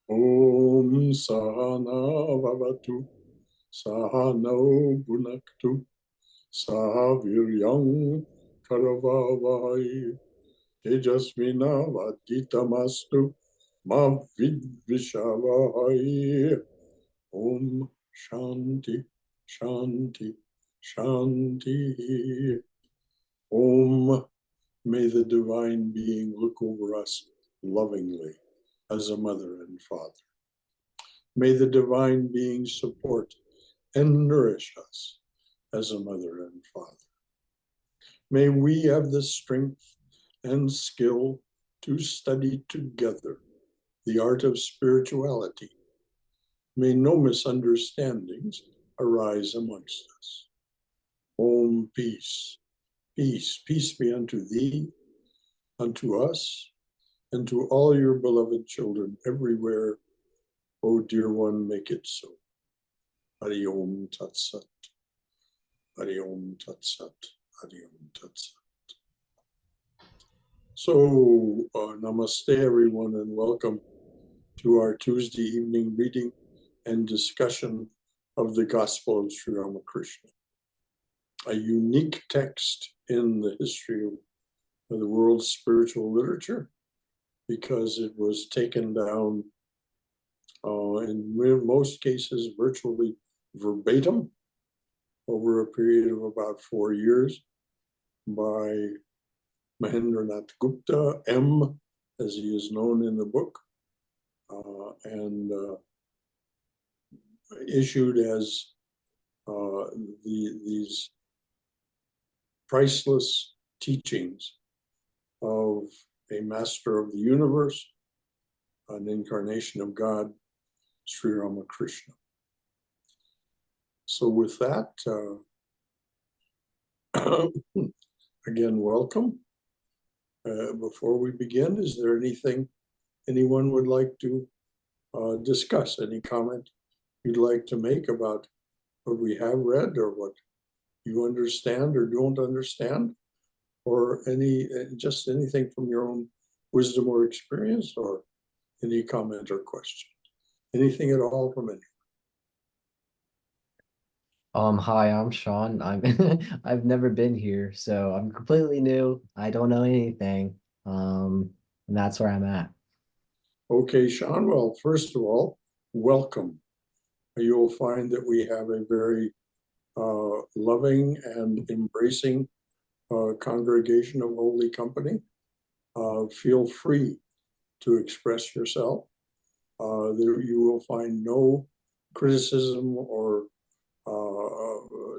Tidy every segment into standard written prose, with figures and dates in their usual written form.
Om Sahana Vavatu Sahano Bhunaktu Sahaviryam Karavavai Tejasvina Vaditamastu Ma Vidvishavai. Om Shanti Shanti Shanti. Om. May the divine being look over us lovingly as a mother and father. May the divine being support and nourish us as a mother and father. May we have the strength and skill to study together the art of spirituality. May no misunderstandings arise amongst us. Om, peace, peace, peace be unto thee, unto us, and to all your beloved children everywhere. O dear one, make it so. Hari Om Tat Sat. Hari Om Tat Sat. Hari Om Tat Sat. So, namaste everyone, and welcome to our Tuesday evening reading and discussion of the Gospel of Sri Ramakrishna. A unique text in the history of the world's spiritual literature, because it was taken down in most cases virtually verbatim over a period of about 4 years by Mahendranath Gupta, M, as he is known in the book, and issued as these priceless teachings of a master of the universe, an incarnation of God, Sri Ramakrishna. So with that, again, welcome. Before we begin, is there anything anyone would like to discuss? Any comment you'd like to make about what we have read, or what you understand or don't understand, or just anything from your own wisdom or experience, or any comment or question? Anything at all from anyone? Hi, I'm Sean. I'm I've never been here, so I'm completely new. I don't know anything. And that's where I'm at. Okay, Sean, well, first of all, welcome. You'll find that we have a very loving and embracing congregation of holy company. Feel free to express yourself. There you will find no criticism or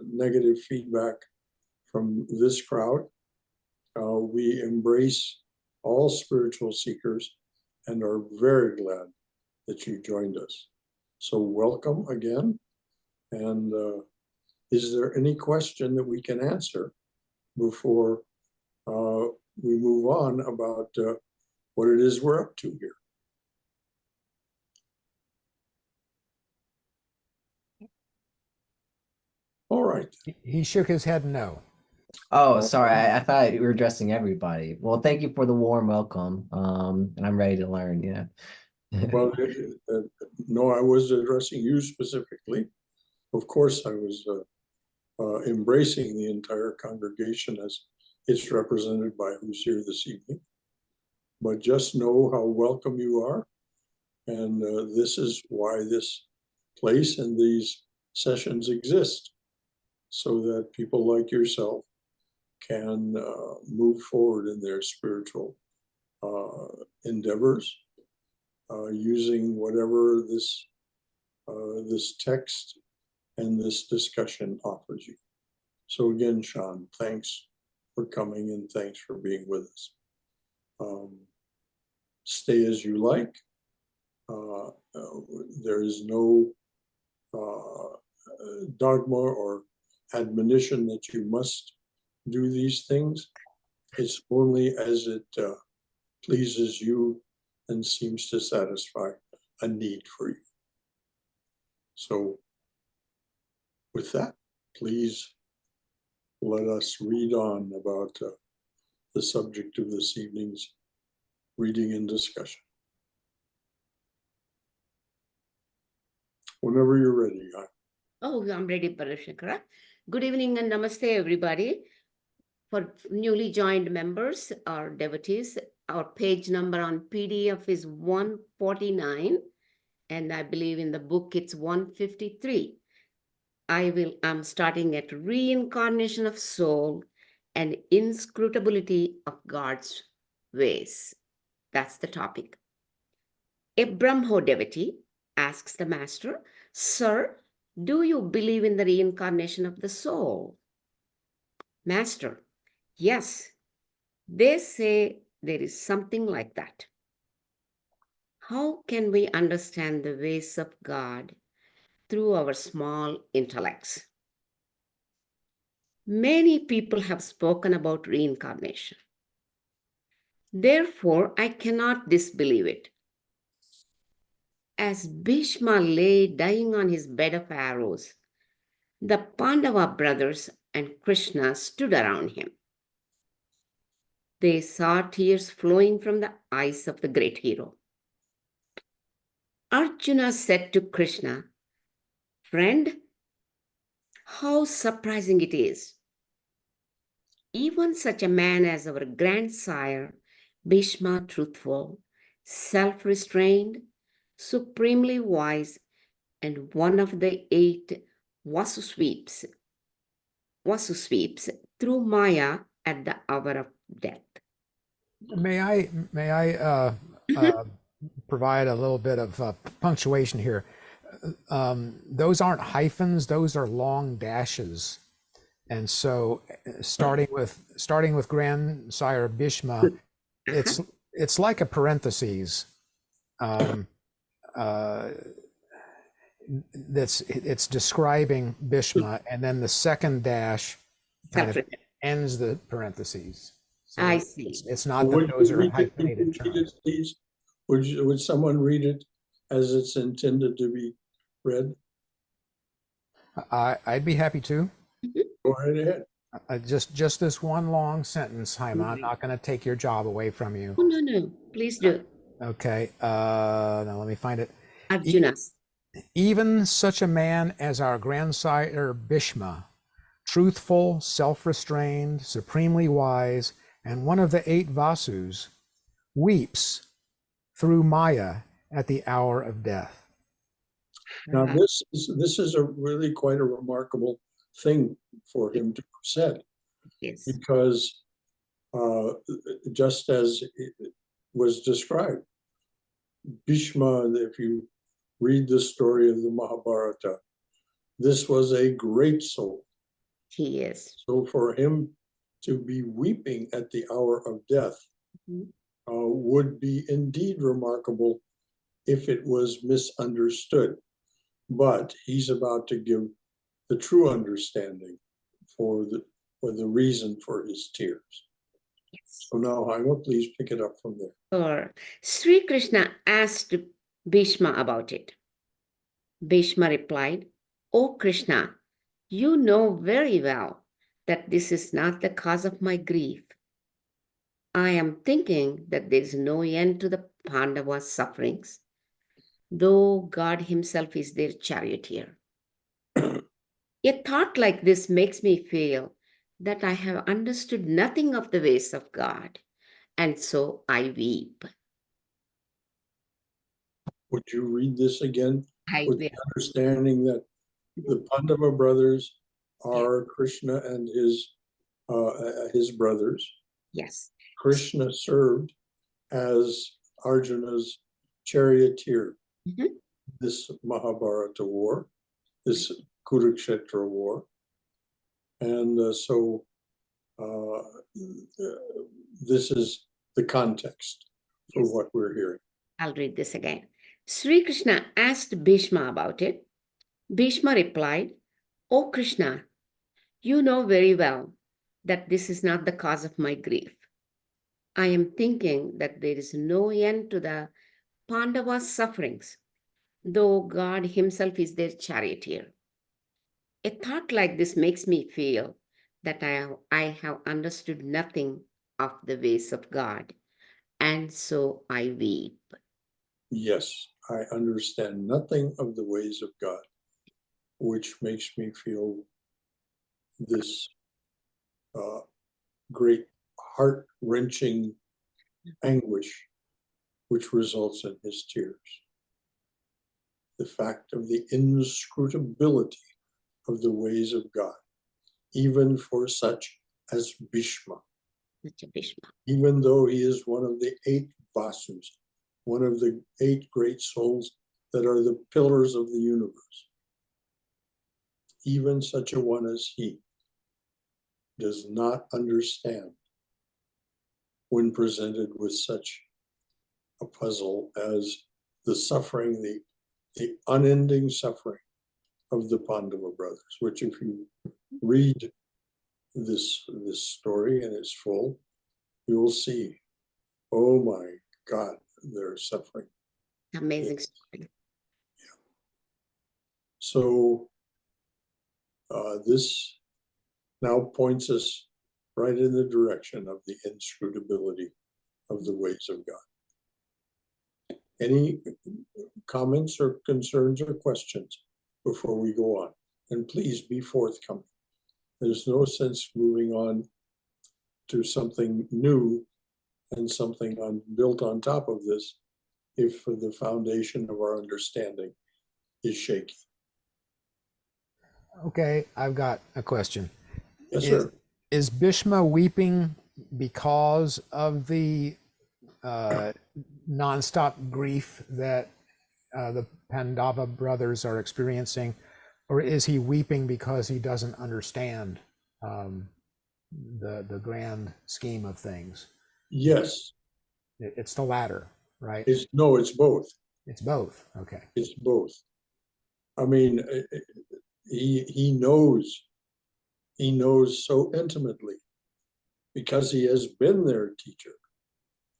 negative feedback from this crowd. We embrace all spiritual seekers and are very glad that you joined us. So welcome again. And is there any question that we can answer before we move on about what it is we're up to here? All right. He shook his head no. Oh, sorry. I thought you were addressing everybody. Well, thank you for the warm welcome. And I'm ready to learn. Yeah. Well, no, I was addressing you specifically. Of course, I was embracing the entire congregation as it's represented by who's here this evening. But just know how welcome you are. And this is why this place and these sessions exist, so that people like yourself can move forward in their spiritual endeavors using whatever this text and this discussion offers you. So again, Sean, thanks for coming and thanks for being with us. Stay as you like. There is no dogma or admonition that you must do these things. It's only as it pleases you and seems to satisfy a need for you. So with that, please let us read on about the subject of this evening's reading and discussion. Whenever you're ready. Oh, I'm ready, Shankara. Good evening and namaste, everybody. For newly joined members or devotees, our page number on PDF is 149, and I believe in the book it's 153. I'm starting at reincarnation of soul and inscrutability of God's ways. That's the topic. A Brahmo devotee asks the master, Sir, do you believe in the reincarnation of the soul? Master, yes, they say there is something like that. How can we understand the ways of God through our small intellects? Many people have spoken about reincarnation. Therefore, I cannot disbelieve it. As Bhishma lay dying on his bed of arrows, the Pandava brothers and Krishna stood around him. They saw tears flowing from the eyes of the great hero. Arjuna said to Krishna, Friend, how surprising it is. Even such a man as our grandsire, Bhishma, truthful, self-restrained, supremely wise, and one of the 8 Vasusweeps through Maya at the hour of death. May I provide a little bit of punctuation here? Those aren't hyphens; those are long dashes. And so, starting with grandsire Bhishma, it's like a parentheses. It's describing Bhishma, and then the second dash kind of ends the parentheses. So I see. It's not that those are hyphenated terms. Please? Would someone read it as it's intended to be read? I'd be happy to. Go right ahead. Just this one long sentence, Hyma. I'm not going to take your job away from you. Oh, no. Please do. Okay. Now let me find it. Arjuna. Even such a man as our grandsire Bhishma, truthful, self-restrained, supremely wise, and one of the 8 Vasus, weeps through Maya at the hour of death. Now, this is a really quite a remarkable thing for him to have said. Yes. Because just as it was described, Bhishma, if you read the story of the Mahabharata, this was a great soul. He is. So for him to be weeping at the hour of death would be indeed remarkable if it was misunderstood. But he's about to give the true understanding for the reason for his tears. Yes. So now, Hyma, please pick it up from there. Sure. Sri Krishna asked Bhishma about it. Bhishma replied, O Krishna, you know very well that this is not the cause of my grief. I am thinking that there is no end to the Pandavas' sufferings, though God himself is their charioteer. A thought like this makes me feel that I have understood nothing of the ways of God, and so I weep. Would you read this again? I with will. the understanding that the Pandava brothers are Krishna and his brothers. Yes. Krishna served as Arjuna's charioteer. This Mahabharata war, this Kurukshetra war. And so this is the context for what we're hearing. I'll read this again. Sri Krishna asked Bhishma about it. Bhishma replied, O Krishna, you know very well that this is not the cause of my grief. I am thinking that there is no end to the Pandavas' sufferings, though God himself is their charioteer. A thought like this makes me feel that I have understood nothing of the ways of God, and so I weep. Yes, I understand nothing of the ways of God, which makes me feel this great heart-wrenching anguish, which results in his tears. The fact of the inscrutability of the ways of God, even for such as Bhishma, even though he is one of the 8 Vasus, one of the 8 great souls that are the pillars of the universe. Even such a one as he does not understand when presented with such a puzzle as the suffering, the unending suffering of the Pandava brothers, which if you read this story in its full, you will see, oh my God, they're suffering. Amazing story. So this now points us right in the direction of the inscrutability of the ways of God. Any comments or concerns or questions before we go on? And please be forthcoming. There's no sense moving on to something new and something built on top of this if the foundation of our understanding is shaky. Okay, I've got a question. Yes, sir. Is Bhishma weeping because of the nonstop grief that the Pandava brothers are experiencing, or is he weeping because he doesn't understand the grand scheme of things? Yes. It's the latter, right? It's both. It's both. Okay. It's both. I mean, he knows so intimately because he has been their teacher.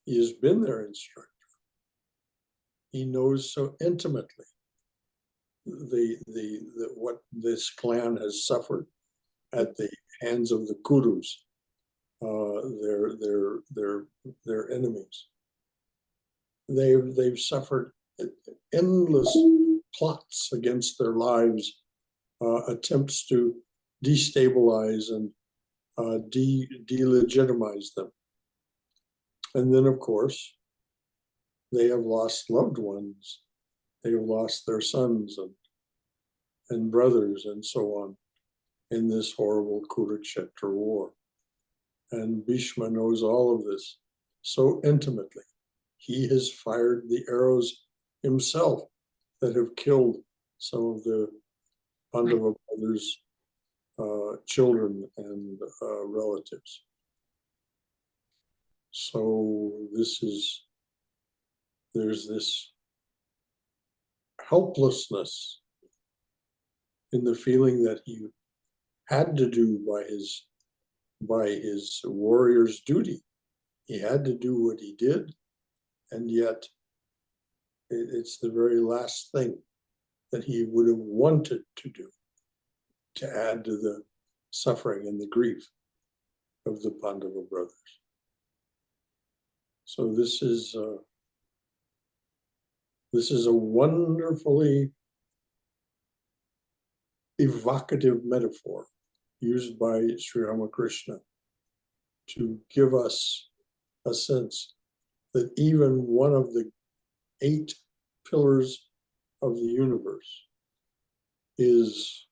He has been their instructor. He knows so intimately what this clan has suffered at the hands of the Kurus, their enemies. They've suffered endless plots against their lives, attempts to destabilize and delegitimize them. And then, of course, they have lost loved ones. They have lost their sons and brothers and so on in this horrible Kurukshetra war. And Bhishma knows all of this so intimately. He has fired the arrows himself that have killed some of the Pandava brothers' children and relatives. So there's this helplessness in the feeling that he had to do by his warrior's duty. He had to do what he did, and yet it's the very last thing that he would have wanted to do to add to the suffering and the grief of the Pandava brothers. So this is a wonderfully evocative metaphor used by Sri Ramakrishna to give us a sense that even one of the 8 pillars of the universe is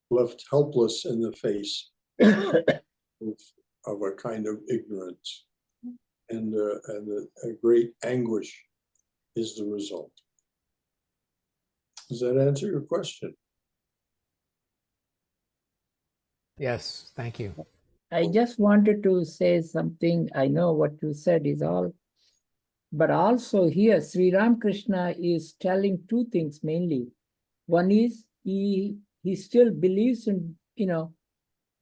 left helpless in the face of a kind of ignorance, and a great anguish is the result. Does that answer your question? Yes, thank you. I just wanted to say something. I know what you said is all, but also here Sri Ramakrishna is telling 2 things mainly. One is he still believes in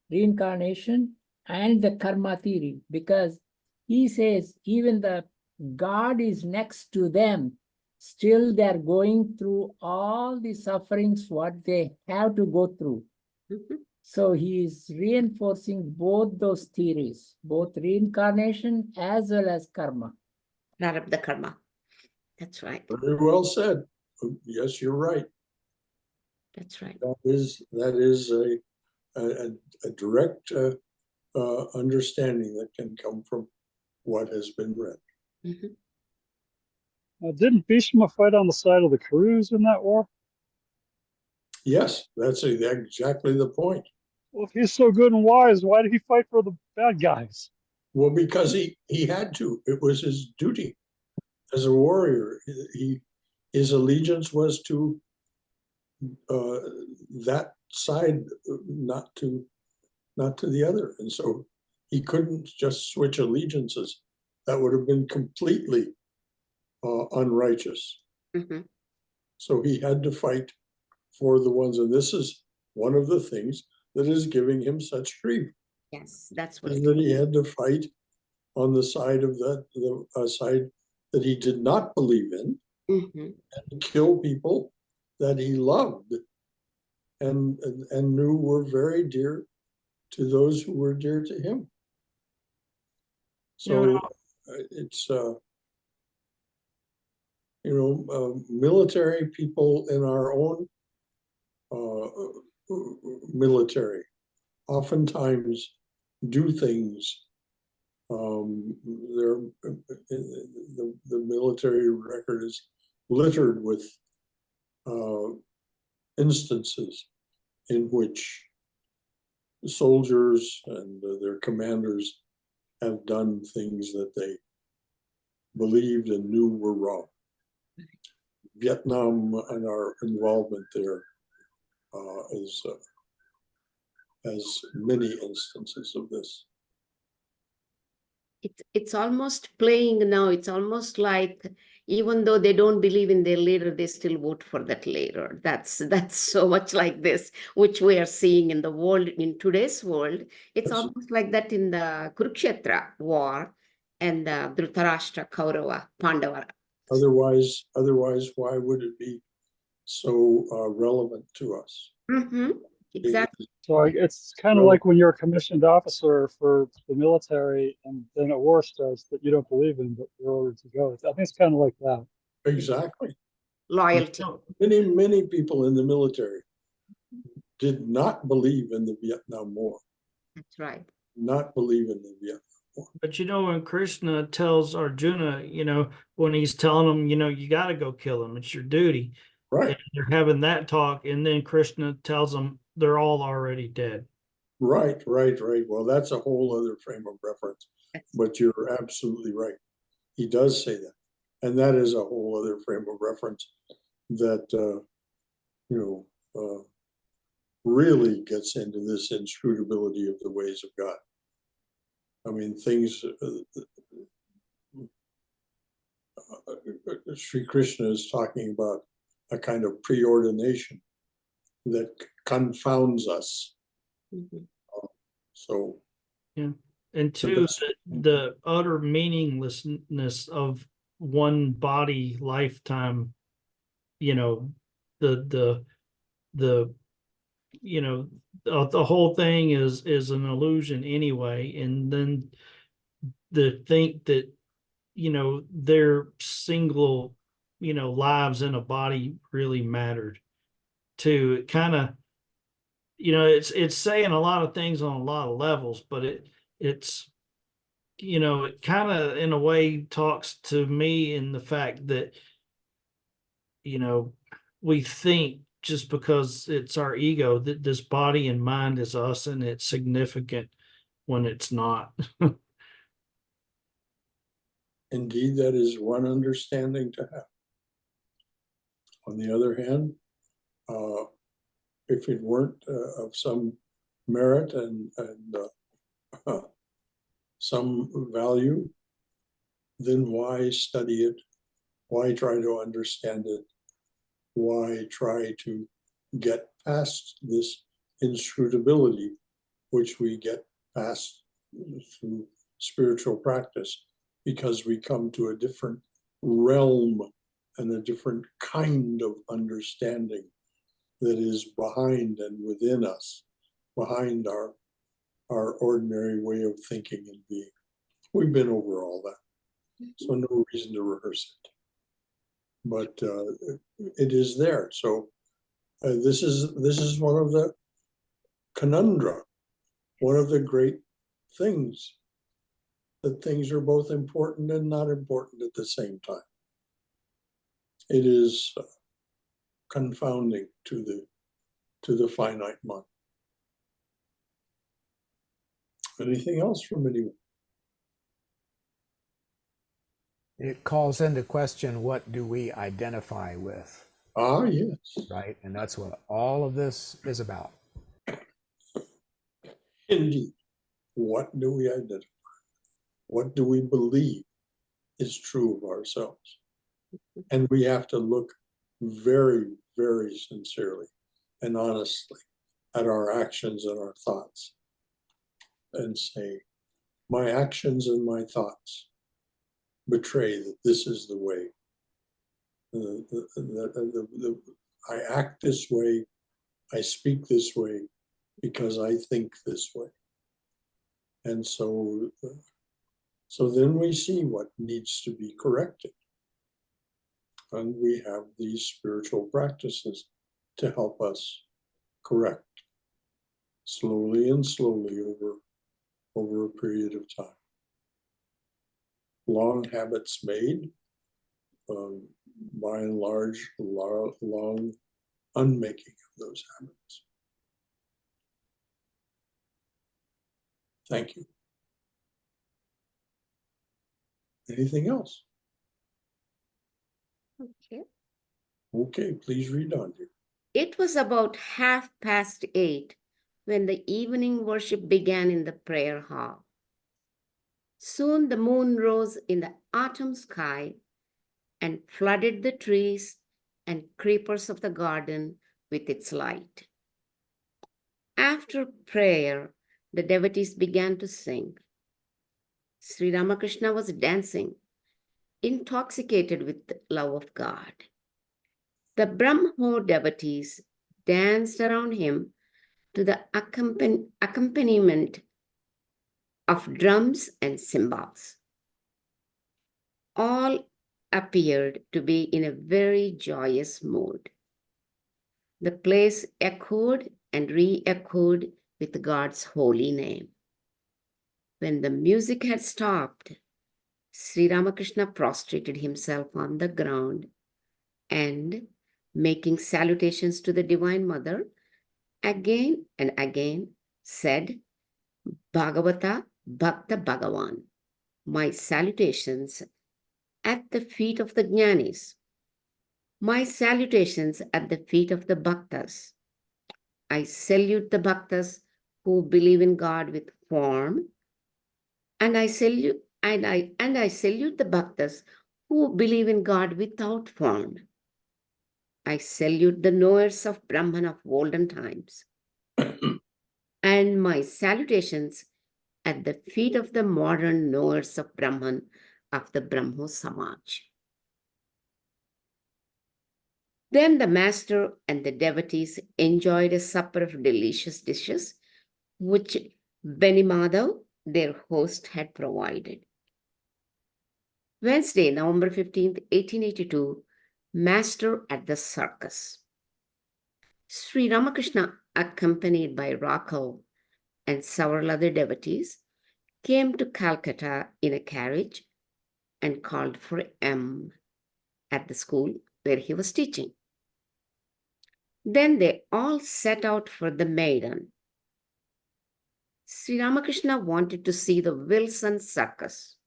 reincarnation and the karma theory, because he says even the God is next to them, still they're going through all the sufferings what they have to go through. So he is reinforcing both those theories, both reincarnation as well as karma. Prarabdha karma. That's right. Very well said. Yes, you're right. That's right. That is a direct understanding that can come from what has been read. Mhm. Didn't Bhishma fight on the side of the Kurus in that war? Yes, that's exactly the point. Well, if he's so good and wise, why did he fight for the bad guys? Well, because he had to. It was his duty as a warrior. His allegiance was to that side, not to the other, and so he couldn't just switch allegiances. That would have been completely unrighteous. Mhm. So he had to fight for the ones, and this is one of the things that is giving him such grief, Yes, that's what is it that he had to fight on the side of the side that he did not believe in, Mhm. and kill people that he loved and knew were very dear to those who were dear to him. So it's military people in our own military oftentimes do things. The military record is littered with instances in which soldiers and their commanders have done things that they believed and knew were wrong. Vietnam and our involvement there has many instances of this. It's almost playing now. It's almost like even though they don't believe in their leader, they still vote for that leader. That's so much like this, which we are seeing in the world, in today's world. It's Yes. almost like that in the Kurukshetra war and the Dhritarashtra, Kaurava, Pandava. Otherwise, why would it be so relevant to us? Mm-hmm. Exactly. So it's kind of Well- like when you're a commissioned officer for the military and then a war starts that you don't believe in, but you're ordered to go. I think it's kind of like that. Exactly. Loyalty. Many people in the military did not believe in the Vietnam War, That's right. not believe in the Vietnam War. But when Krishna tells Arjuna, when he's telling him, you got to go kill him, it's your duty. Right, And they're having that talk, and then Krishna tells them they're all already dead. right. Well, that's a whole other frame of reference, but you're absolutely right. He does say that. And that is a whole other frame of reference that, really gets into this inscrutability of the ways of God. I mean, things, Sri Krishna is talking about a kind of preordination that confounds us. Mhm. So, And two, the utter meaninglessness of one body lifetime, the the whole thing is an illusion anyway. And then the think that their single lives in a body really mattered too. It kind of it's saying a lot of things on a lot of levels, but it's it kind of in a way talks to me in the fact that we think just because it's our ego that this body and mind is us and it's significant when it's not. indeed, that is one understanding to have. On the other hand, if it weren't of some merit and some value, then why study it? Why try to understand it? Why try to get past this inscrutability, which we get past through spiritual practice, because we come to a different realm and a different kind of understanding that is behind and within us, behind our ordinary way of thinking and being. We've been over all that, so no reason to rehearse it. but it is there. So this is one of the conundra, one of the great things, that things are both important and not important at the same time. It is confounding to the finite mind. Anything else from anyone? It calls into question, what do we identify with, Ah, yes. right? And that's what all of this is about. Indeed. What do we identify? What do we believe is true of ourselves? And we have to look very, very sincerely and honestly at our actions and our thoughts and say, my actions and my thoughts betray that this is the way. I act this way, I speak this way because I think this way. And so then we see what needs to be corrected. And we have these spiritual practices to help us correct slowly and slowly over a period of time. Long habits made, by and large, long unmaking of those habits. Thank you. Anything else? Okay. Okay, please read on, dear. It was about 8:30 when the evening worship began in the prayer hall. Soon the moon rose in the autumn sky and flooded the trees and creepers of the garden with its light. After prayer, the devotees began to sing. Sri Ramakrishna was dancing, intoxicated with the love of God. The Brahmo devotees danced around him to the accompaniment of drums and cymbals. All appeared to be in a very joyous mood. The place echoed and re-echoed with God's holy name. When the music had stopped, Sri Ramakrishna prostrated himself on the ground and, making salutations to the Divine Mother, again and again said, Bhagavata Bhakta Bhagavan, my salutations at the feet of the Jnanis, my salutations at the feet of the Bhaktas. I salute the Bhaktas who believe in God with form, and I salute the Bhaktas who believe in God without form. I salute the knowers of Brahman of olden times. And my salutations at the feet of the modern knowers of Brahman of the Brahmo Samaj. Then the master and the devotees enjoyed a supper of delicious dishes, which Beni Madhav, their host, had provided. Wednesday, November 15th, 1882, Master at the circus. Sri Ramakrishna, accompanied by Rakal and several other devotees, came to Calcutta in a carriage and called for M at the school where he was teaching. Then they all set out for the Maidan. Sri Ramakrishna wanted to see the Wilson Circus.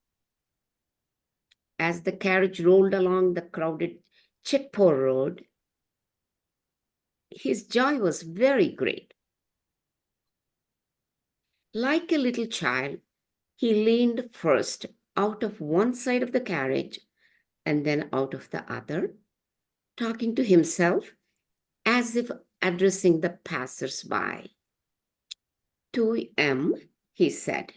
As the carriage rolled along the crowded Chitpur Road, his joy was very great. Like a little child, he leaned first out of one side of the carriage and then out of the other, talking to himself as if addressing the passers-by. To M, he said,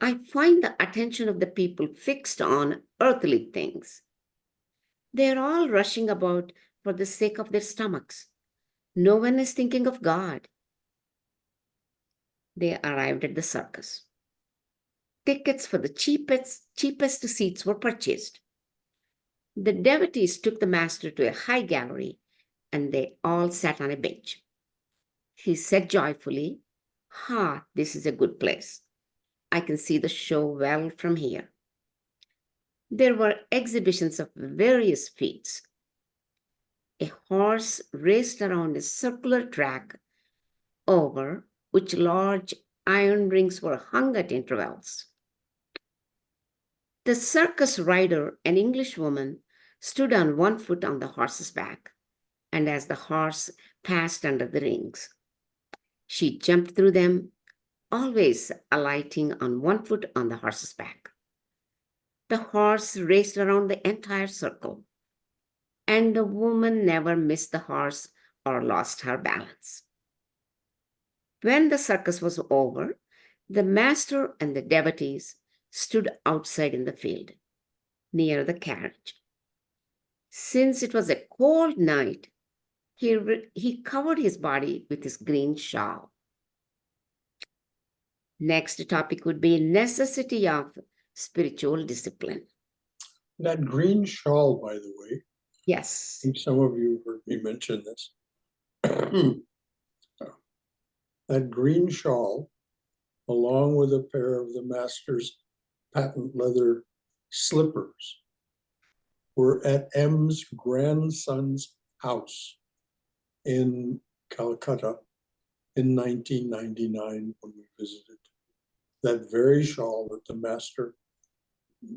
I find the attention of the people fixed on earthly things. They are all rushing about for the sake of their stomachs. No one is thinking of God. They arrived at the circus. Tickets for the cheapest seats were purchased. The devotees took the master to a high gallery and they all sat on a bench. He said joyfully, this is a good place. I can see the show well from here. There were exhibitions of various feats. A horse raced around a circular track over which large iron rings were hung at intervals. The circus rider, an Englishwoman, stood on one foot on the horse's back, and as the horse passed under the rings, she jumped through them, always alighting on one foot on the horse's back. The horse raced around the entire circle, and the woman never missed the horse or lost her balance. When the circus was over, the master and the devotees stood outside in the field, near the carriage. Since it was a cold night, he covered his body with his green shawl. Next topic would be necessity of spiritual discipline. That green shawl, by the way, Yes. I think some of you heard me mention this. That green shawl, along with a pair of the master's patent leather slippers, were at M's grandson's house in Calcutta in 1999 when we visited. That very shawl that the master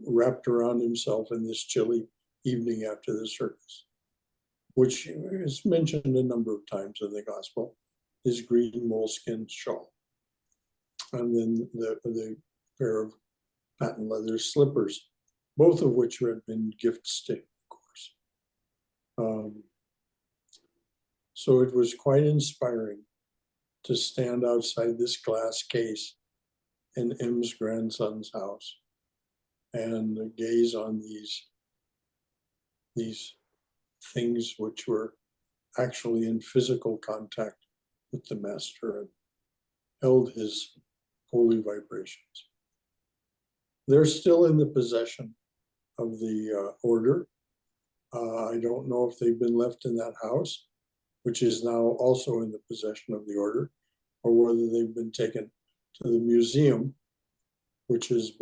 wrapped around himself in this chilly evening after the service, which is mentioned a number of times in the gospel, his green moleskin shawl. And then the pair of patent leather slippers, both of which had been gifts to him, of course. So it was quite inspiring to stand outside this glass case in M's grandson's house and gaze on these things which were actually in physical contact with the master and held his holy vibrations. They're still in the possession of the order. I don't know if they've been left in that house, which is now also in the possession of the order, or whether they've been taken to the museum, which was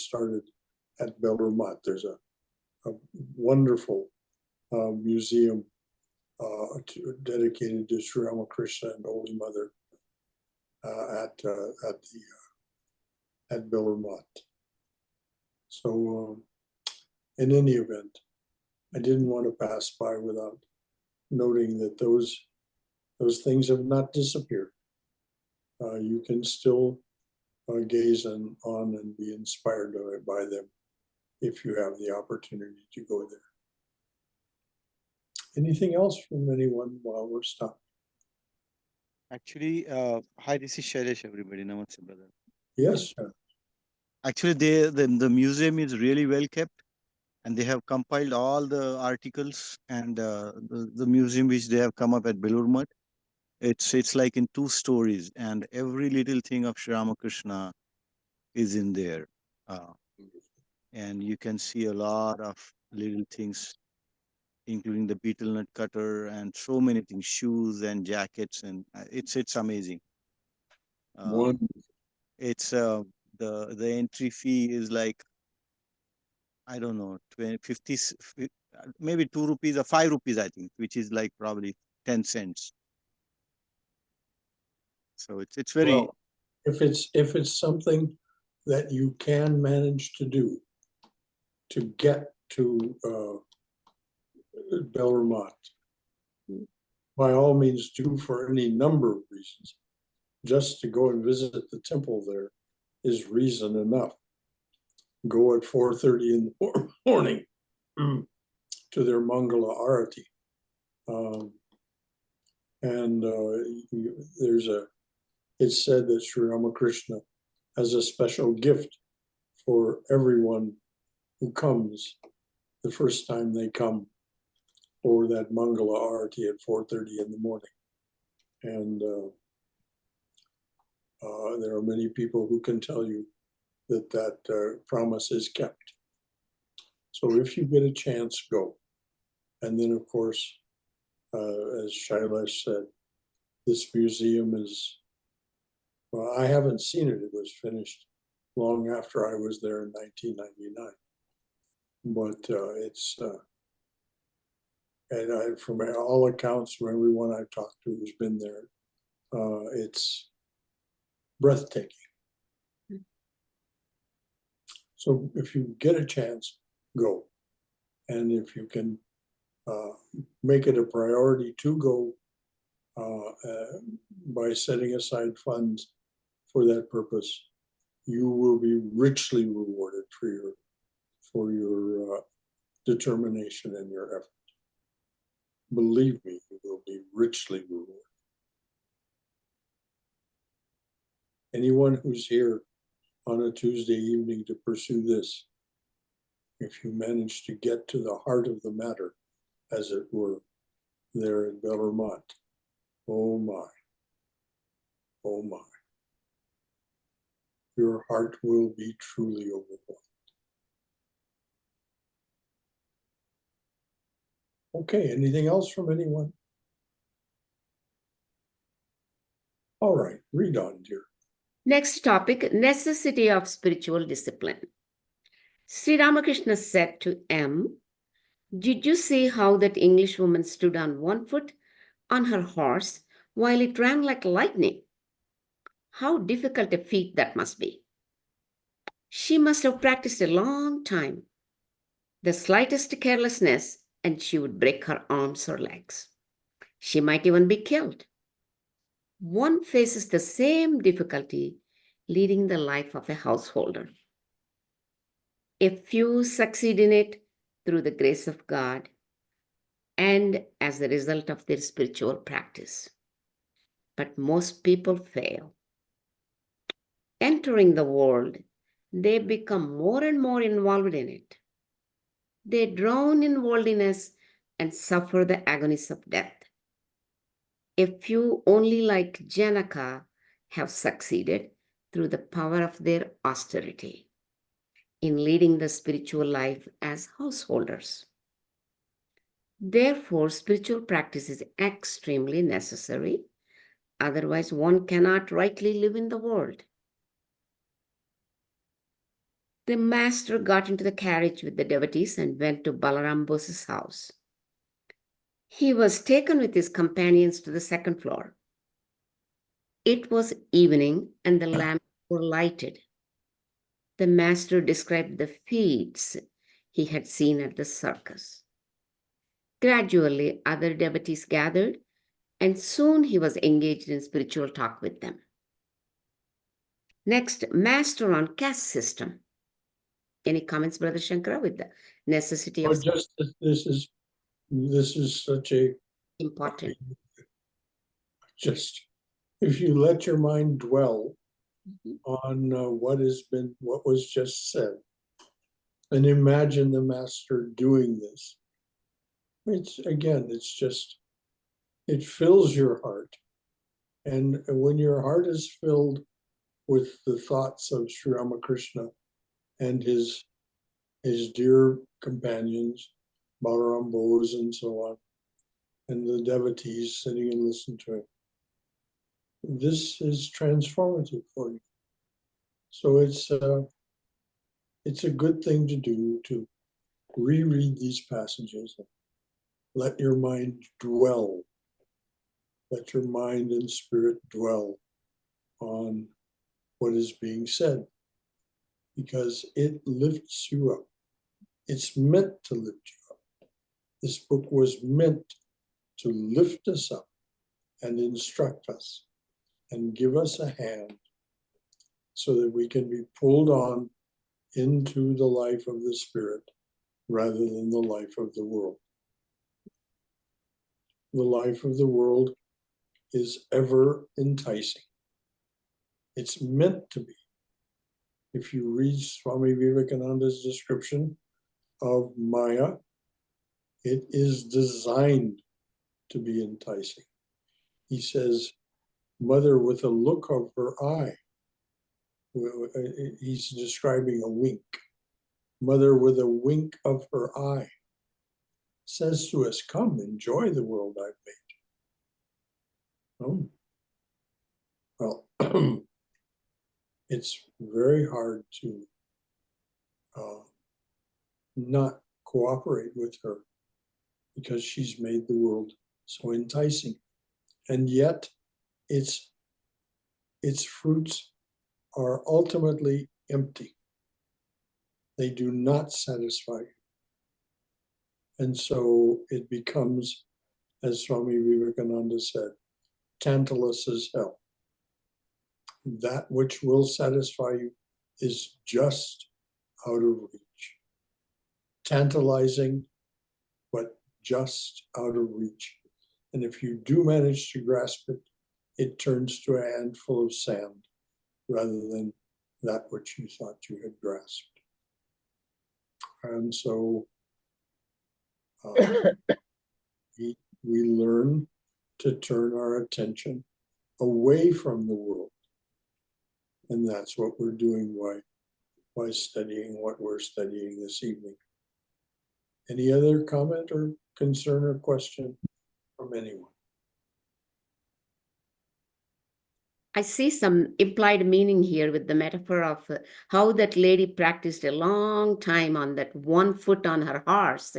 started at Belur. There's a wonderful museum dedicated to Sri Ramakrishna and Holy Mother at Belur. So in any event, I didn't want to pass by without noting that those things have not disappeared. You can still gaze on and be inspired by them if you have the opportunity to go there. Anything else from anyone while we're stopped? Actually, hi, this is Shailesh, everybody. Namaste, brother. Yes, sir. Actually, the museum is really well kept, and they have compiled all the articles and the museum which they have come up at Belur. It's like in 2 stories, and every little thing of Sri Ramakrishna is in there. And you can see a lot of little things, including the betel nut cutter and so many things, shoes and jackets, and it's amazing. It's the entry fee is like, I don't know, 20, 50, maybe 2 rupees or 5 rupees, I think, which is like probably 10 cents. So it's very. Well, if it's something that you can manage to do to get to Belur, by all means do, for any number of reasons. Just to go and visit the temple there is reason enough. Go at 4:30 in the morning to their Mangala Arati. It's said that Sri Ramakrishna has a special gift for everyone who comes the first time they come for that Mangala Arati at 4:30 in the morning. And there are many people who can tell you that promise is kept. So if you get a chance, go. And then, of course, as Shailesh said, this museum is, well, I haven't seen it. It was finished long after I was there in 1999. But and from all accounts, from everyone I've talked to who's been there, it's breathtaking. So if you get a chance, go. And if you can make it a priority to go by setting aside funds for that purpose, you will be richly rewarded for your determination and your effort. Believe me, you will be richly rewarded. Anyone who's here on a Tuesday evening to pursue this, if you manage to get to the heart of the matter, as it were, there at Bellarmont, oh my, oh my, your heart will be truly overwhelmed. Okay, anything else from anyone? All right, read on, dear. Next topic, necessity of spiritual discipline. Sri Ramakrishna said to M, "Did you see how that English woman stood on one foot on her horse while it ran like lightning? How difficult a feat that must be. She must have practiced a long time. The slightest carelessness and she would break her arms or legs. She might even be killed. One faces the same difficulty leading the life of a householder. A few succeed in it through the grace of God and as the result of their spiritual practice. But most people fail. Entering the world, they become more and more involved in it. They drown in worldliness and suffer the agonies of death. A few only like Janaka have succeeded through the power of their austerity in leading the spiritual life as householders. Therefore, spiritual practice is extremely necessary. Otherwise, one cannot rightly live in the world. The master got into the carriage with the devotees and went to Balaram Bose's house. He was taken with his companions to the second floor. It was evening and the lamps were lighted. The master described the feats he had seen at the circus. Gradually, other devotees gathered, and soon he was engaged in spiritual talk with them. Next, master on caste system. Any comments, Brother Shankara, with the necessity of Just that this is such a important? just if you let your mind dwell on what was just said, and imagine the master doing this. It's just, it fills your heart. And when your heart is filled with the thoughts of Sri Ramakrishna and his dear companions, Balaram Bose and so on, and the devotees sitting and listening to him, this is transformative for you. So it's a good thing to do, to reread these passages. Let your mind dwell. Let your mind and spirit dwell on what is being said, because it lifts you up. It's meant to lift you up. This book was meant to lift us up and instruct us and give us a hand so that we can be pulled on into the life of the spirit rather than the life of the world. The life of the world is ever enticing. It's meant to be. If you read Swami Vivekananda's description of Maya, it is designed to be enticing. He says, mother with a look of her eye. He's describing a wink. Mother, with a wink of her eye, says to us, come, enjoy the world I've made. Oh. Well, it's very hard to not cooperate with her because she's made the world so enticing. And yet its fruits are ultimately empty. They do not satisfy you. And so it becomes, as Swami Vivekananda said, tantalus as hell. That which will satisfy you is just out of reach. Tantalizing, but just out of reach. And if you do manage to grasp it, it turns to a handful of sand rather than that which you thought you had grasped. And so we learn to turn our attention away from the world. And that's what we're doing by studying what we're studying this evening. Any other comment or concern or question from anyone? I see some implied meaning here with the metaphor of how that lady practiced a long time on that one foot on her horse.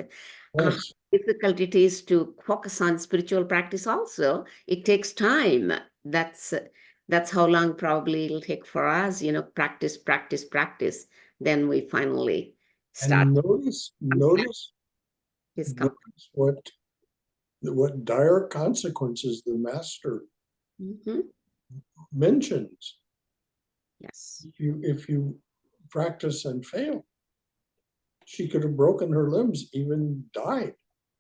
How Yes. difficult it is to focus on spiritual practice also. It takes time. That's how long probably it'll take for us, practice, practice, practice. Then we finally start. And notice His company. what dire consequences the master Mm-hmm. mentions. Yes. If you practice and fail, she could have broken her limbs, even died.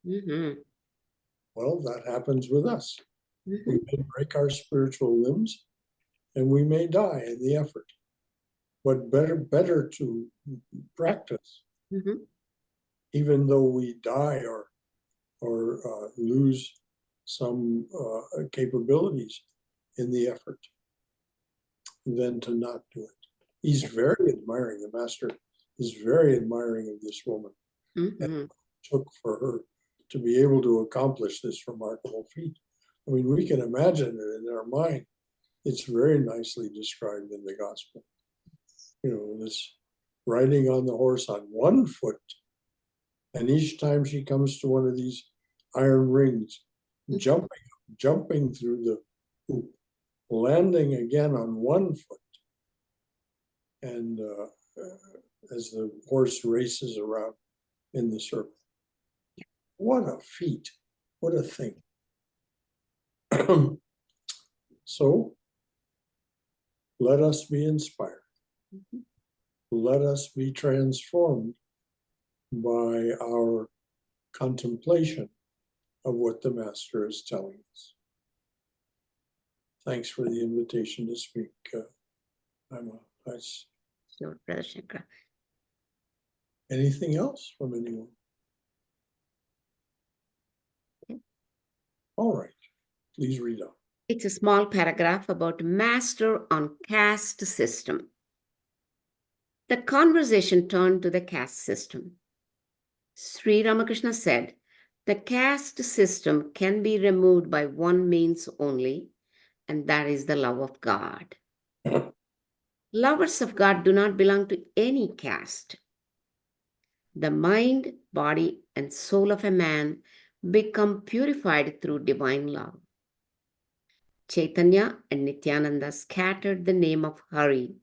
Mm-hmm. Well, that happens with us. Mm-hmm. We may break our spiritual limbs and we may die in the effort. But better to practice, Mm-hmm. even though we die or lose some capabilities in the effort, than to not do it. He's very admiring. The master is very admiring of this woman. Mm-hmm. And it took for her to be able to accomplish this remarkable feat. I mean, we can imagine it in our mind. It's very nicely described in the gospel. This riding on the horse on one foot. And each time she comes to one of these iron rings, jumping through the hoop, landing again on one foot. And as the horse races around in the circle. What a feat. What a thing. So let us be inspired. Mm-hmm. Let us be transformed by our contemplation of what the Master is telling us. Thanks for the invitation to speak, Hyma. Sure, Brother Shankara. Anything else from anyone? Okay. All right, please read on. It's a small paragraph about Master on caste system. The conversation turned to the caste system. Sri Ramakrishna said, the caste system can be removed by one means only, and that is the love of God. Lovers of God do not belong to any caste. The mind, body, and soul of a man become purified through divine love. Chaitanya and Nityananda scattered the name of Hari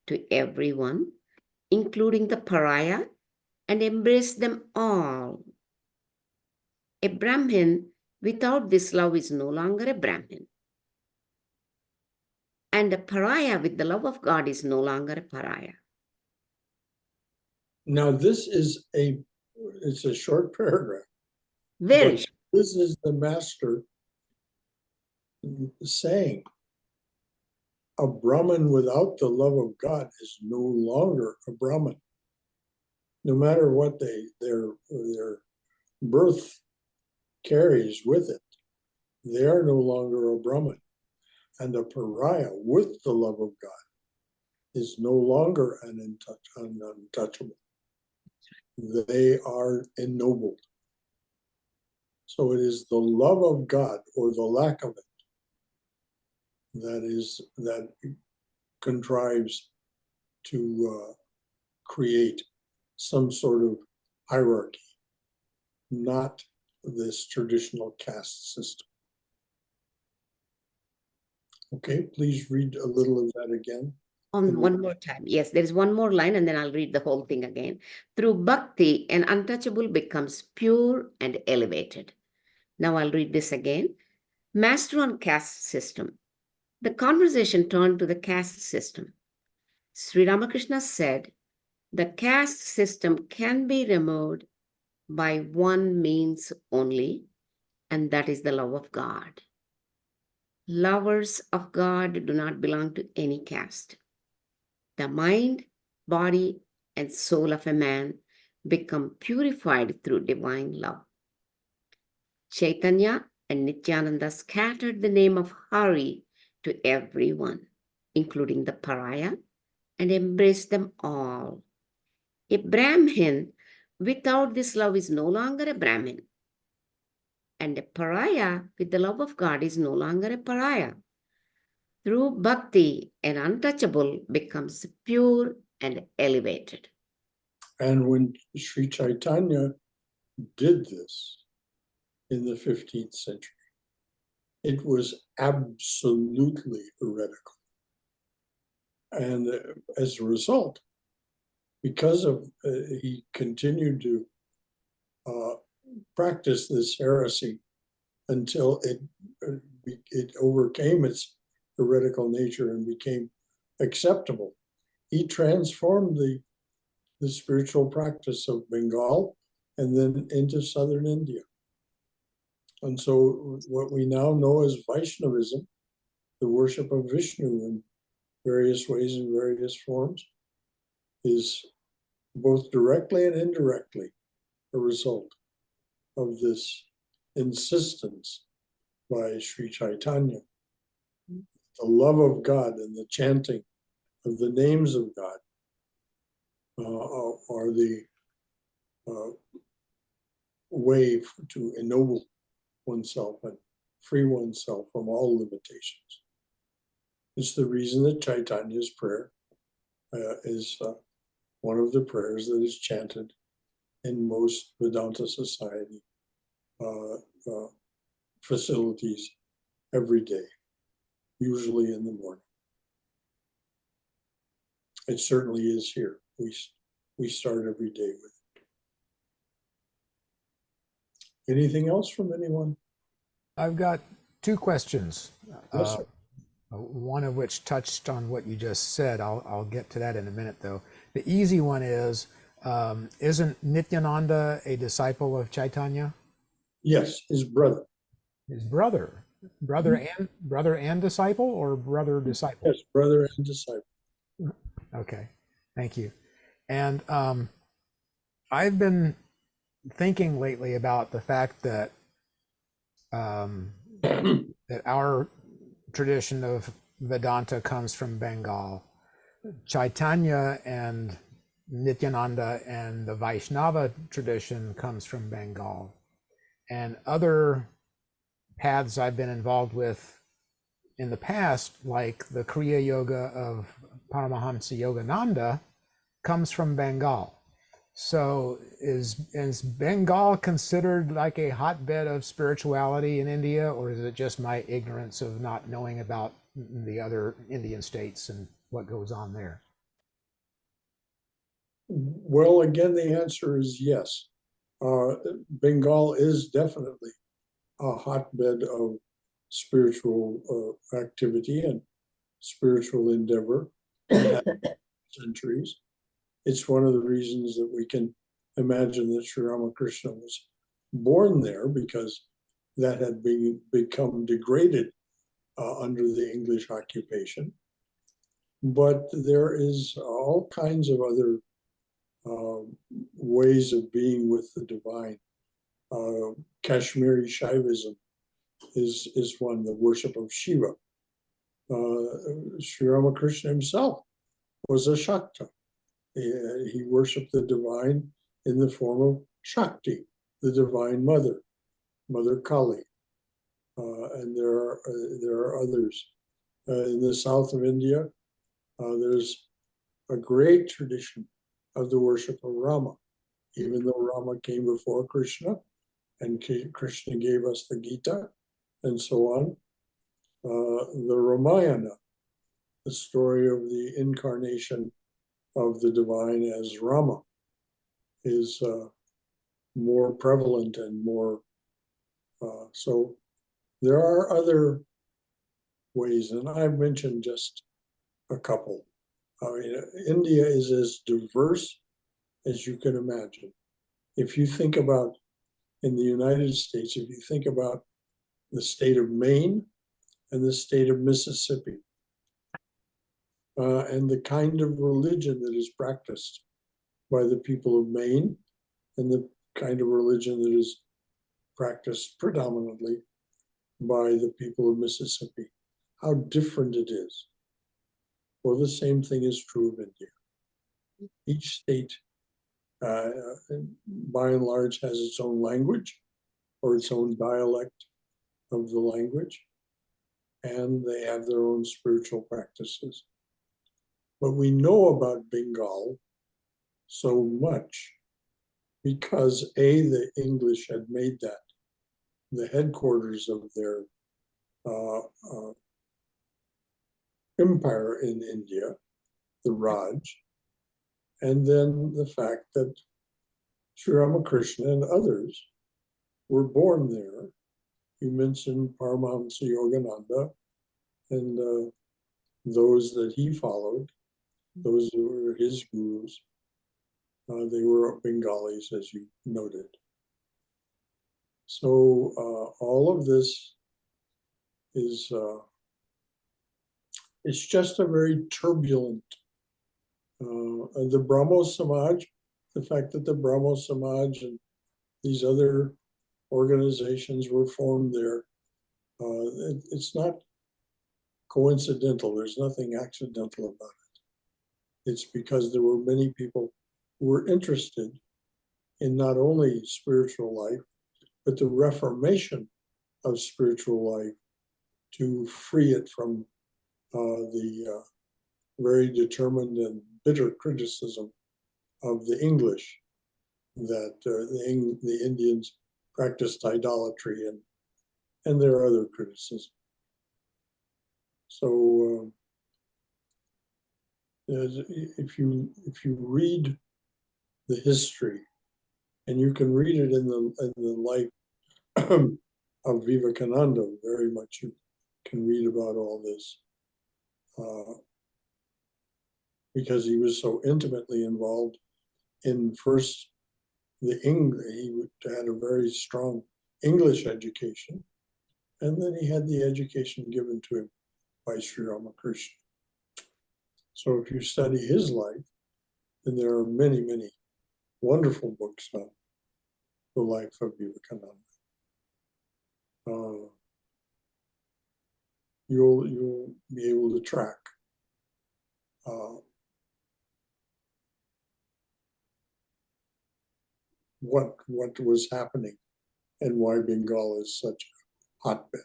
to everyone, including the pariah, and embraced them all. A Brahmin without this love is no longer a Brahmin. And a pariah with the love of God is no longer a pariah. Now, this is it's a short paragraph. Very short. This is the Master saying, a Brahmin without the love of God is no longer a Brahmin. No matter what their birth carries with it, they are no longer a Brahmin. And a pariah with the love of God is no longer an untouchable. they are ennobled. So it is the love of God, or the lack of it, that contrives to create some sort of hierarchy, not this traditional caste system. Okay, please read a little of that again. On one more time. Yes, there is one more line and then I'll read the whole thing again. Through bhakti, an untouchable becomes pure and elevated. Now I'll read this again. Master on caste system. The conversation turned to the caste system. Sri Ramakrishna said, the caste system can be removed by one means only, and that is the love of God. Lovers of God do not belong to any caste. The mind, body, and soul of a man become purified through divine love. Chaitanya and Nityananda scattered the name of Hari to everyone, including the pariah, and embraced them all. A Brahmin without this love is no longer a Brahmin. And a pariah with the love of God is no longer a pariah. Through bhakti, an untouchable becomes pure and elevated. And when Sri Chaitanya did this in the 15th century, it was absolutely heretical. And as a result, because of he continued to practice this heresy until it overcame its heretical nature and became acceptable. He transformed the spiritual practice of Bengal and then into southern India. And so what we now know as Vaishnavism, the worship of Vishnu in various ways and various forms, is both directly and indirectly a result of this insistence by Sri Chaitanya. The love of God and the chanting of the names of God are the way to ennoble oneself and free oneself from all limitations. It's the reason that Chaitanya's prayer is one of the prayers that is chanted in most Vedanta society facilities every day, usually in the morning. It certainly is here. We start every day with it. Anything else from anyone? I've got two questions. Yes, sir. One of which touched on what you just said. I'll get to that in a minute, though. The easy one is, isn't Nityananda a disciple of Chaitanya? Yes, his brother. His brother and disciple, or brother disciple? Yes, brother and disciple. Okay, thank you. And I've been thinking lately about the fact that that our tradition of Vedanta comes from Bengal. Chaitanya and Nityananda and the Vaishnava tradition comes from Bengal. And other paths I've been involved with in the past, like the Kriya Yoga of Paramahamsa Yogananda, comes from Bengal. So is Bengal considered like a hotbed of spirituality in India, or is it just my ignorance of not knowing about the other Indian states and what goes on there? Well, again, the answer is yes. Bengal is definitely a hotbed of spiritual activity and spiritual endeavor centuries. It's one of the reasons that we can imagine that Sri Ramakrishna was born there, because that had become degraded under the English occupation. But there is all kinds of other ways of being with the divine. Kashmiri Shaivism is one, the worship of Shiva. Sri Ramakrishna himself was a Shakta. He worshipped the divine in the form of Shakti, the Divine Mother, Mother Kali. And there are others. In the south of India, there's a great tradition of the worship of Rama, even though Rama came before Krishna, and Krishna gave us the Gita, and so on. The Ramayana, the story of the incarnation of the divine as Rama, is more prevalent and more. So there are other ways, and I've mentioned just a couple. I mean, India is as diverse as you can imagine. If you think about in the United States, if you think about the state of Maine and the state of Mississippi, and the kind of religion that is practiced by the people of Maine and the kind of religion that is practiced predominantly by the people of Mississippi, how different it is. Well, the same thing is true of India. Each state, by and large, has its own language or its own dialect of the language, and they have their own spiritual practices. But we know about Bengal so much because the English had made that the headquarters of their empire in India, the Raj, and then the fact that Sri Ramakrishna and others were born there. You mentioned Paramahamsa Yogananda and those that he followed, those who were his gurus. They were Bengalis, as you noted. So all of this is it's just a very turbulent. The Brahmo Samaj, the fact that the Brahmo Samaj and these other organizations were formed there, it's not coincidental. There's nothing accidental about it. It's because there were many people who were interested in not only spiritual life, but the reformation of spiritual life to free it from the very determined and bitter criticism of the English that the Indians practiced idolatry and there are other criticisms. So if you read the history, and you can read it in the life of Vivekananda, very much you can read about all this, because he was so intimately involved in first the English. He had a very strong English education, and then he had the education given to him by Sri Ramakrishna. So if you study his life, then there are many, many wonderful books on the life of Vivekananda. You'll be able to track what was happening and why Bengal is such a hotbed.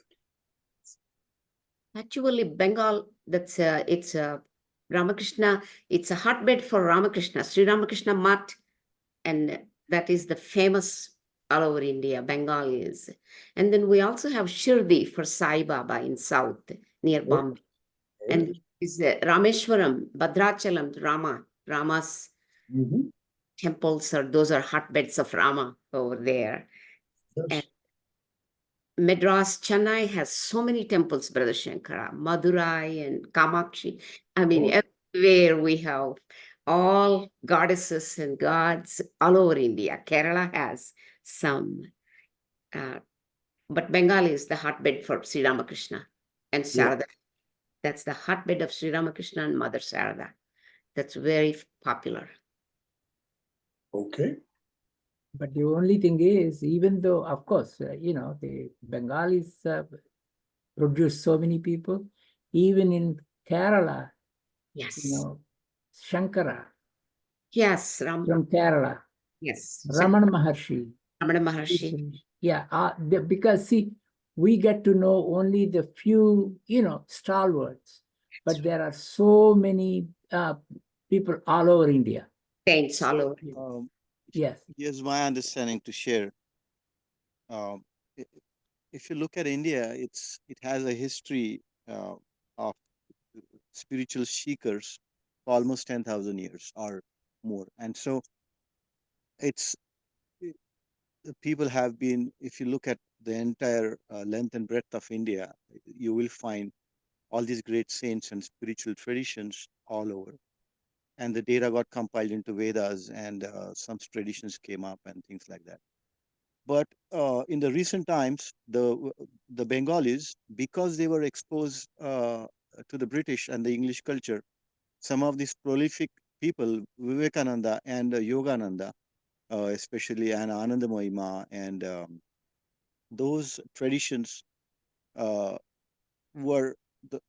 Actually, Bengal, it's a Ramakrishna, it's a hotbed for Ramakrishna, Sri Ramakrishna Math, and that is the famous all over India, Bengal is. And then we also have Shirdi for Sai Baba in south, near Bombay. And is Rameshwaram, Bhadrachalam, Rama's temples, those are hotbeds of Rama over there. Yes. And Madras, Chennai has so many temples, Brother Shankara, Madurai and Kamakshi. I mean, everywhere we have all goddesses and gods all over India. Kerala has some, but Bengal is the hotbed for Sri Ramakrishna and Sharada. That's the hotbed of Sri Ramakrishna and Mother Sharada. That's very popular. Okay. But the only thing is, even though, of course, the Bengalis produce so many people, even in Kerala, Yes. Shankara Yes, Ram. from Kerala. Yes. Ramana Maharshi. Ramana Maharshi. Yeah, because see, we get to know only the few, stalwarts, but there are so many people all over India. Saints all over. Yes. Here's my understanding to share. Um, i- if you look at India, it has a history of spiritual seekers for almost 10,000 years or more, and so it's the people have been. If you look at the entire length and breadth of India, you will find all these great saints and spiritual traditions all over. And the data got compiled into Vedas, and some traditions came up and things like that. But in the recent times, the Bengalis, because they were exposed to the British and the English culture, some of these prolific people, Vivekananda and Yogananda, especially, and Anandamayi and those traditions were the,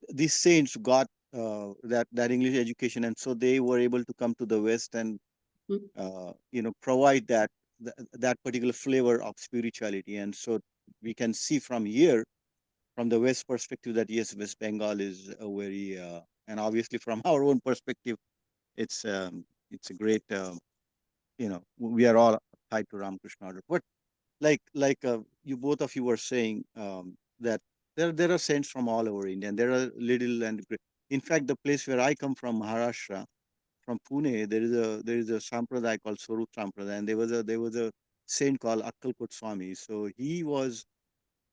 these saints got that English education, and so they were able to come to the West and provide that particular flavor of spirituality. And so we can see from here, from the West perspective, that yes, West Bengal is a very and obviously from our own perspective, it's a great we are all tied to Ramakrishna order. But like you both of you were saying that there are saints from all over India, and there are little and great. In fact, the place where I come from, Maharashtra, from Pune, there is a sampradaya called Swarup Sampradaya, and there was a saint called Akkalkot Swami. So he was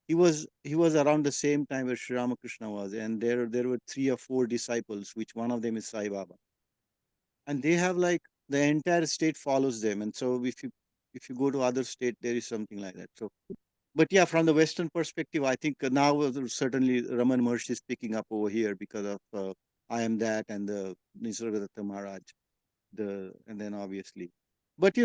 around the same time where Sri Ramakrishna was, and there were 3 or 4 disciples, which one of them is Sai Baba, and they have like the entire state follows them. And so if you go to other state, there is something like that. So, but yeah, from the Western perspective, I think now certainly Raman Maharshi is picking up over here because of I Am That and the Nisargadatta Maharaj, and then obviously, but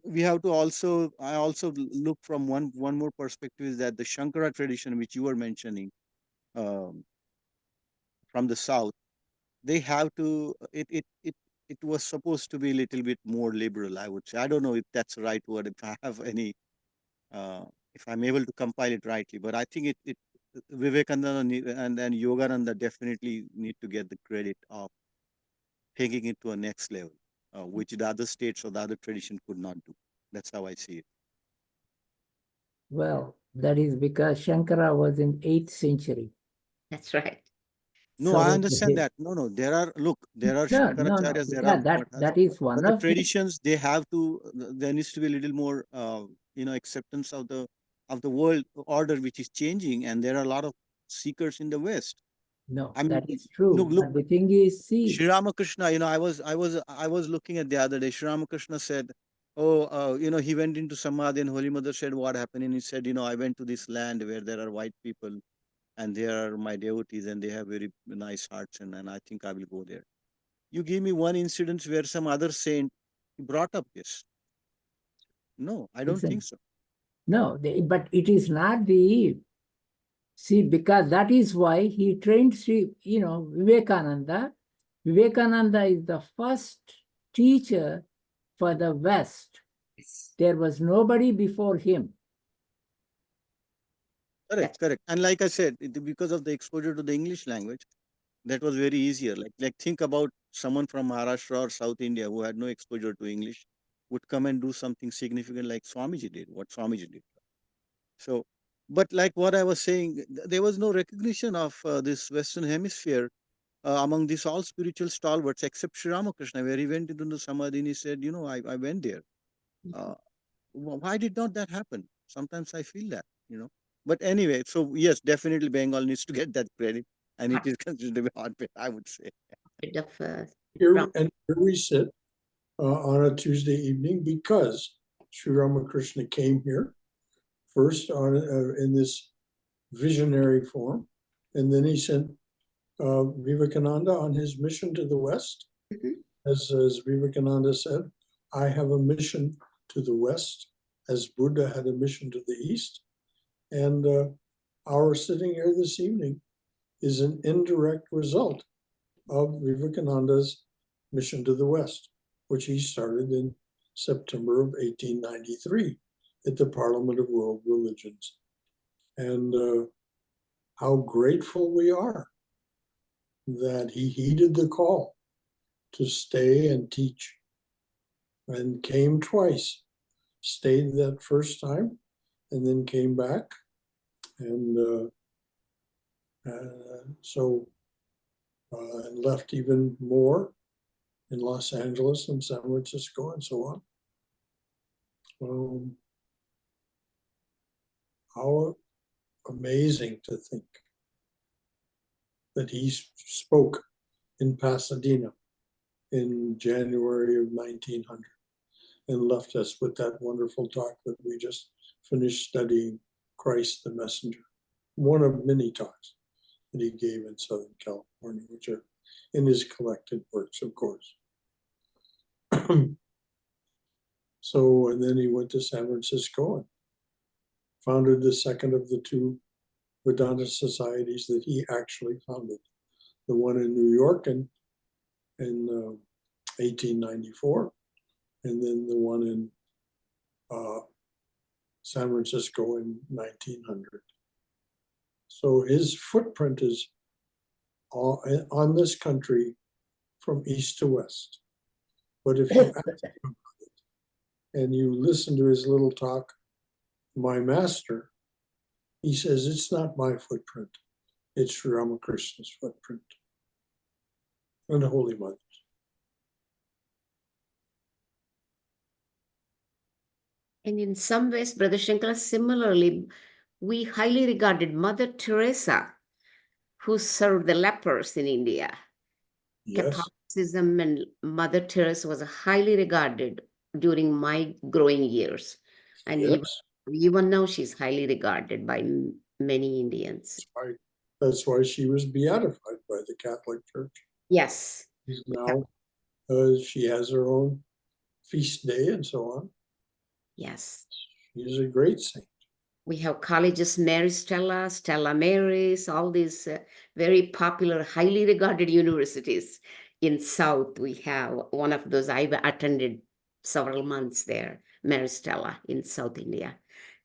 we have to I also look from one more perspective, is that the Shankara tradition, which you were mentioning, um, from the south, they have to it was supposed to be a little bit more liberal, I would say. I don't know if that's the right word, if I have any if I'm able to compile it rightly, but I think it Vivekananda and Yogananda definitely need to get the credit of taking it to a next level, which the other states or the other tradition could not do. That's how I see it. Well, that is because Shankara was in 8th century. That's right. No, I understand that. No, there are Shankaracharyas, there are that is one but the of the traditions, they have to. There needs to be a little more, acceptance of the world order, which is changing, and there are a lot of seekers in the West. No, I mean, that is true. look, But the thing is, see, Sri Ramakrishna, I was looking at the other day. Sri Ramakrishna said, "Oh, he went into Samadhi, and Holy Mother said, what happened?" And he said, "I went to this land where there are white people, and they are my devotees, and they have very nice hearts, and I think I will go there." You give me one incident where some other saint brought up this. No, I don't listen, think so. no, but it is not see, because that is why he trained Vivekananda. Vivekananda is the first teacher for the West. Yes. There was nobody before him. Correct. And like I said, because of the exposure to the English language, that was very easier. Like think about someone from Maharashtra or South India who had no exposure to English would come and do something significant like Swamiji did, what Swamiji did. So, but like what I was saying, there was no recognition of this Western Hemisphere among these all spiritual stalwarts, except Sri Ramakrishna, where he went into the Samadhi and he said, I went there. Why did not that happen? Sometimes I feel that. But anyway, so yes, definitely Bengal needs to get that credit, and it is considered to be hotbed, I would say. Bit of Here we sit on a Tuesday evening because Sri Ramakrishna came here first in this visionary form, and then he sent Vivekananda on his mission to the West. As Vivekananda said, I have a mission to the West, as Buddha had a mission to the East. And our sitting here this evening is an indirect result of Vivekananda's mission to the West. which he started in September of 1893 at the Parliament of World Religions. And how grateful we are that he heeded the call to stay and teach, and came twice, stayed that first time and then came back. And and left even more in Los Angeles and San Francisco and so on. How amazing to think that he spoke in Pasadena in January of 1900 and left us with that wonderful talk that we just finished studying, Christ the Messenger. One of many talks that he gave in Southern California, which are in his collected works, of course. So, and then he went to San Francisco and founded the second of the two Vedanta societies that he actually founded. The one in New York in 1894, and then the one in San Francisco in 1900. So his footprint is on this country from east to west. But if you ask him about it and you listen to his little talk, My Master, he says, it's not my footprint, it's Sri Ramakrishna's footprint and the Holy Mother's. And in some ways, Brother Shankara, similarly, we highly regarded Mother Teresa, who served the lepers in India. Yes. Catholicism and Mother Teresa was highly regarded during my growing years. And Yes. even now, she's highly regarded by many Indians. That's why she was beatified by the Catholic Church. Yes. Now she has her own feast day and so on. Yes. She's a great saint. We have colleges, Mary Stella, Stella Maris, all these very popular, highly regarded universities. In South, we have one of those. I've attended several months there, Mary Stella in South India.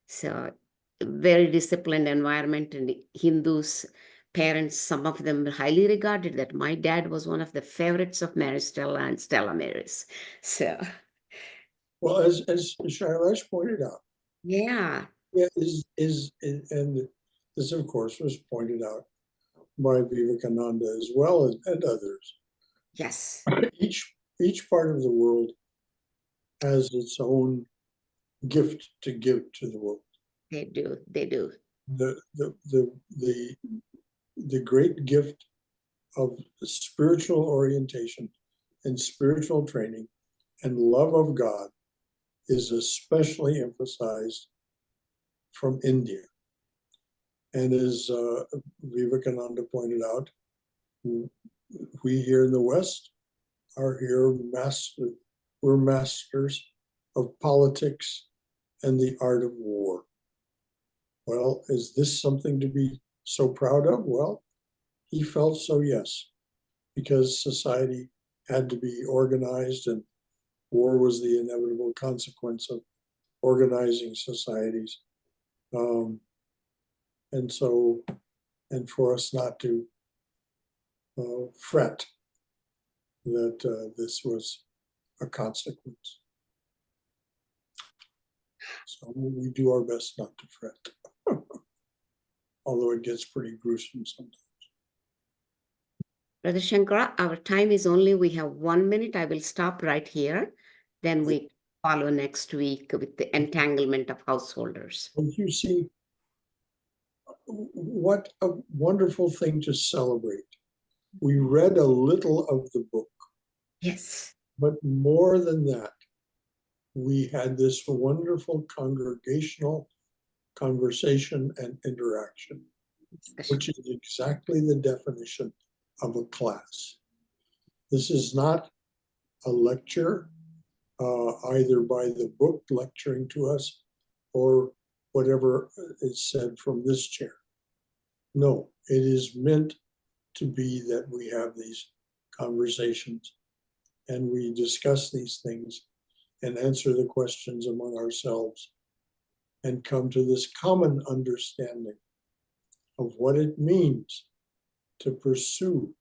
So very disciplined environment, and Hindus, parents, some of them highly regarded that. My dad was one of the favorites of Mary Stella and Stella Maris. So. Well, as Shailesh pointed out, Yeah. And this, of course, was pointed out by Vivekananda as well and others. Yes. Each part of the world has its own gift to give to the world. They do. They do. The great gift of spiritual orientation and spiritual training and love of God is especially emphasized from India. And as Vivekananda pointed out, we here in the West are here we're masters of politics and the art of war. Well, is this something to be so proud of? Well, he felt so, yes, because society had to be organized and war was the inevitable consequence of organizing societies. And for us not to fret that this was a consequence. So we do our best not to fret, although it gets pretty gruesome sometimes. Brother Shankara, our time is only, we have 1 minute. I will stop right here. Then we follow next week with the entanglement of householders. And you see, what a wonderful thing to celebrate. We read a little of the book. Yes. But more than that, we had this wonderful congregational conversation and interaction, which is exactly the definition of a class. This is not a lecture, either by the book lecturing to us or whatever is said from this chair. No, it is meant to be that we have these conversations and we discuss these things and answer the questions among ourselves and come to this common understanding of what it means to pursue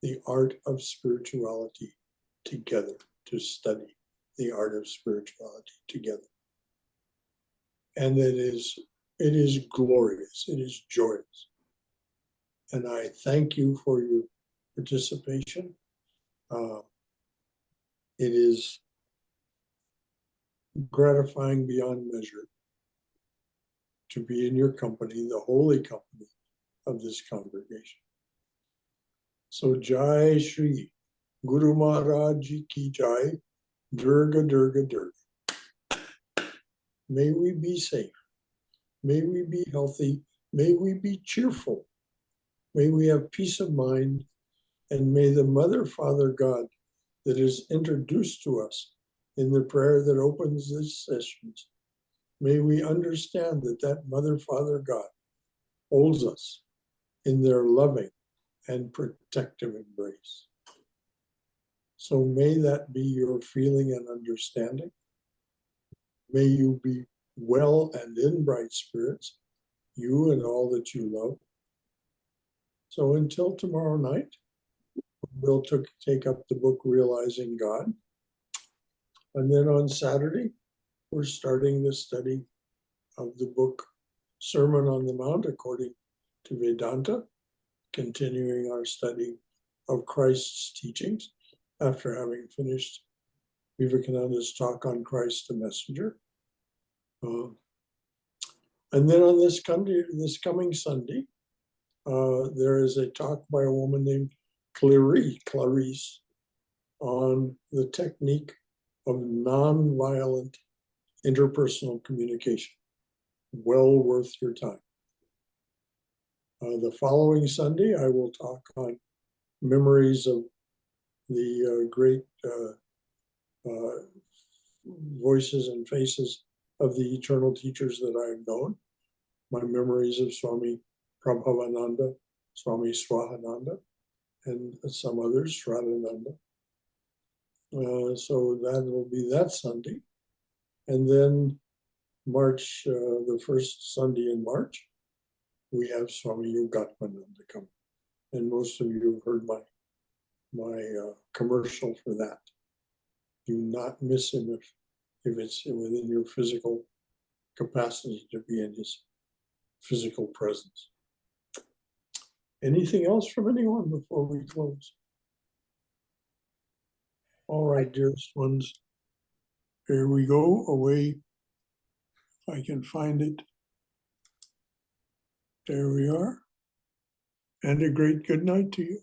the art of spirituality together, to study the art of spirituality together. And it is glorious, it is joyous. And I thank you for your participation. It is gratifying beyond measure to be in your company, the holy company of this congregation. So Jai Shri Guru Maharaj Ji Ki Jai, Durga Durga Durga. May we be safe. May we be healthy. May we be cheerful. May we have peace of mind. And may the Mother, Father, God that is introduced to us in the prayer that opens these sessions, may we understand that that Mother, Father, God holds us in their loving and protective embrace. So may that be your feeling and understanding. May you be well and in bright spirits, you and all that you love. So until tomorrow night, we'll take up the book Realizing God. And then on Saturday, we're starting the study of the book Sermon on the Mount according to Vedanta, continuing our study of Christ's teachings after having finished Vivekananda's talk on Christ the Messenger. And then on this coming Sunday, there is a talk by a woman named Clarice, on the technique of nonviolent interpersonal communication. Well worth your time. The following Sunday, I will talk on memories of the great voices and faces of the eternal teachers that I have known. My memories of Swami Prabhavananda, Swami Swahananda, and some others, Radhananda. So that will be that Sunday. And then March, the first Sunday in March, we have Swami Yogatmananda come. And most of you have heard my commercial for that. Do not miss him if it's within your physical capacity to be in his physical presence. Anything else from anyone before we close? All right, dearest ones, here we go, away. If I can find it. There we are. And a great good night to you.